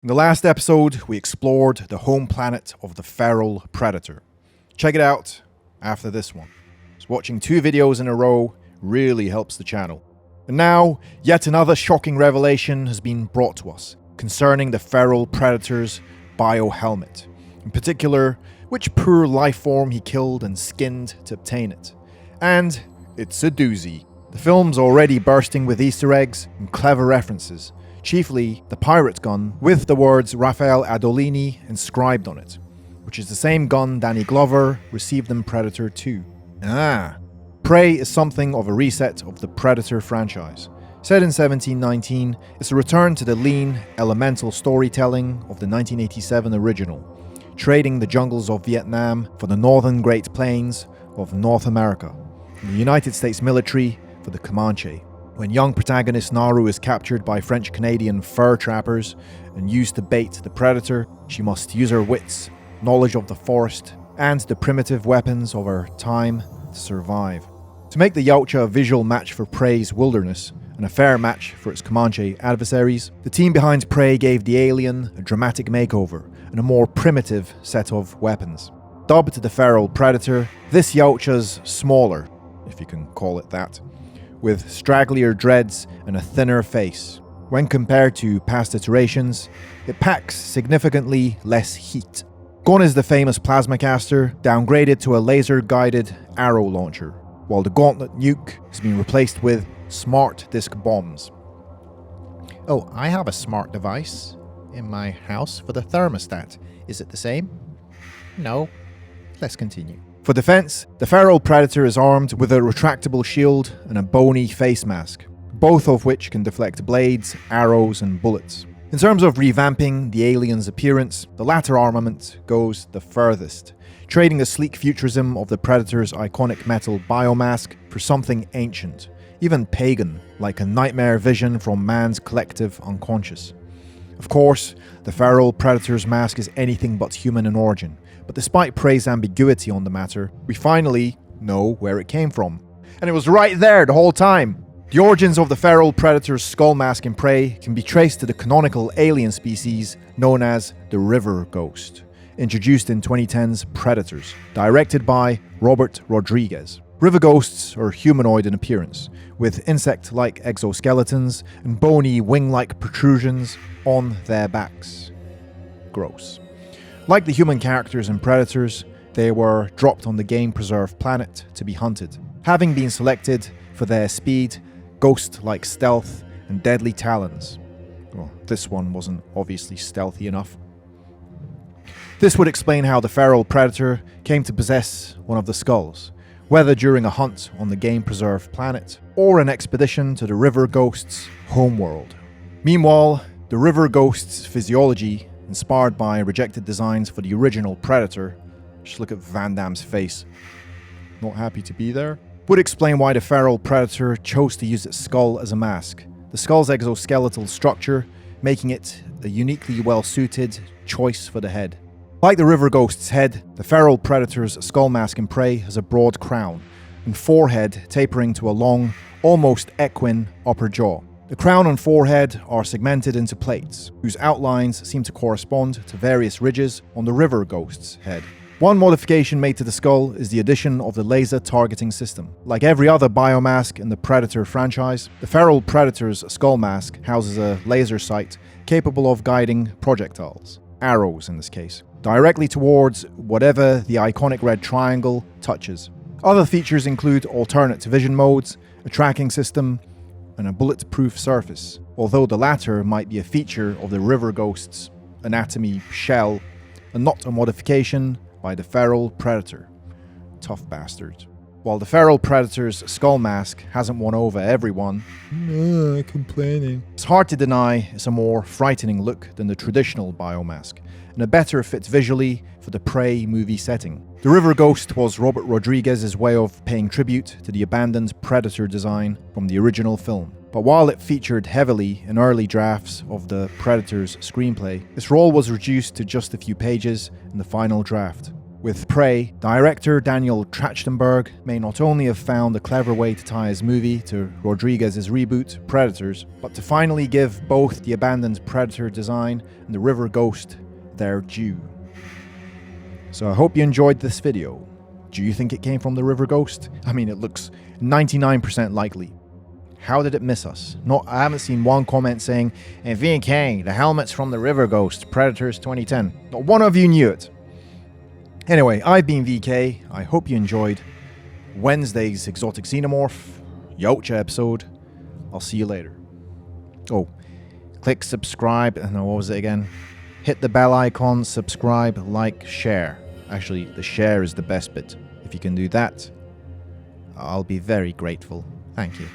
In the last episode, we explored the home planet of the feral predator. Check it out after this one. So watching 2 videos in a row really helps the channel. And now, yet another shocking revelation has been brought to us concerning the feral predator's biohelmet. In particular, which poor life form he killed and skinned to obtain it. And it's a doozy. The film's already bursting with Easter eggs and clever references. Chiefly the pirate's gun with the words Raphael Adolini inscribed on it, which is the same gun Danny Glover received in Predator 2. Prey is something of a reset of the Predator franchise. Set in 1719, it's a return to the lean, elemental storytelling of the 1987 original, trading the jungles of Vietnam for the northern Great Plains of North America, and the United States military for the Comanche. When young protagonist Naru is captured by French-Canadian fur trappers and used to bait the predator, she must use her wits, knowledge of the forest, and the primitive weapons of her time to survive. To make the Yautja a visual match for Prey's wilderness, and a fair match for its Comanche adversaries, the team behind Prey gave the alien a dramatic makeover and a more primitive set of weapons. Dubbed the feral predator, this Yautja's smaller, if you can call it that, with stragglier dreads and a thinner face. When compared to past iterations, it packs significantly less heat. Gone is the famous plasma caster, downgraded to a laser-guided arrow launcher, while the gauntlet nuke has been replaced with smart disc bombs. Oh, I have a smart device in my house for the thermostat. Is it the same? No. Let's continue. For defense, the feral predator is armed with a retractable shield and a bony face mask, both of which can deflect blades, arrows, and bullets. In terms of revamping the alien's appearance, the latter armament goes the furthest, trading the sleek futurism of the predator's iconic metal biomask for something ancient, even pagan, like a nightmare vision from man's collective unconscious. Of course, the feral predator's mask is anything but human in origin, but despite Prey's ambiguity on the matter, we finally know where it came from. And it was right there the whole time! The origins of the feral predator's skull mask in Prey can be traced to the canonical alien species known as the River Ghost, introduced in 2010's Predators, directed by Robert Rodriguez. River ghosts are humanoid in appearance, with insect-like exoskeletons and bony wing-like protrusions on their backs. Gross. Like the human characters in Predators, they were dropped on the game preserve planet to be hunted, having been selected for their speed, ghost-like stealth, and deadly talons. Well, this one wasn't obviously stealthy enough. This would explain how the feral predator came to possess one of the skulls, whether during a hunt on the game preserve planet or an expedition to the River Ghost's homeworld. Meanwhile, the River Ghost's physiology, inspired by rejected designs for the original Predator, just look at Van Damme's face, not happy to be there, would explain why the feral predator chose to use its skull as a mask, the skull's exoskeletal structure making it a uniquely well-suited choice for the head. Like the River Ghost's head, the feral predator's skull mask in Prey has a broad crown and forehead tapering to a long, almost equine upper jaw. The crown and forehead are segmented into plates, whose outlines seem to correspond to various ridges on the River Ghost's head. One modification made to the skull is the addition of the laser targeting system. Like every other biomask in the Predator franchise, the feral predator's skull mask houses a laser sight capable of guiding projectiles, arrows in this case, directly towards whatever the iconic red triangle touches. Other features include alternate vision modes, a tracking system, and a bulletproof surface, although the latter might be a feature of the River Ghost's anatomy shell and not a modification by the feral predator. Tough bastard. While the feral predator's skull mask hasn't won over everyone, complaining, it's hard to deny it's a more frightening look than the traditional biomask, and a better fit visually for the Prey movie setting. The River Ghost was Robert Rodriguez's way of paying tribute to the abandoned Predator design from the original film. But while it featured heavily in early drafts of the Predator's screenplay, its role was reduced to just a few pages in the final draft. With Prey, director Daniel Trachtenberg may not only have found a clever way to tie his movie to Rodriguez's reboot, Predators, but to finally give both the abandoned Predator design and the River Ghost their due. So I hope you enjoyed this video. Do you think it came from the River Ghost? I mean, it looks 99% likely. How did it miss us? I haven't seen one comment saying, "Hey, VK, the helmet's from the River Ghost, Predators 2010. Not one of you knew it. Anyway, I've been VK. I hope you enjoyed Wednesday's Exotic Xenomorph Yocha episode. I'll see you later. Oh, click subscribe. No, what was it again? Hit the bell icon, subscribe, like, share. Actually, the share is the best bit. If you can do that, I'll be very grateful. Thank you.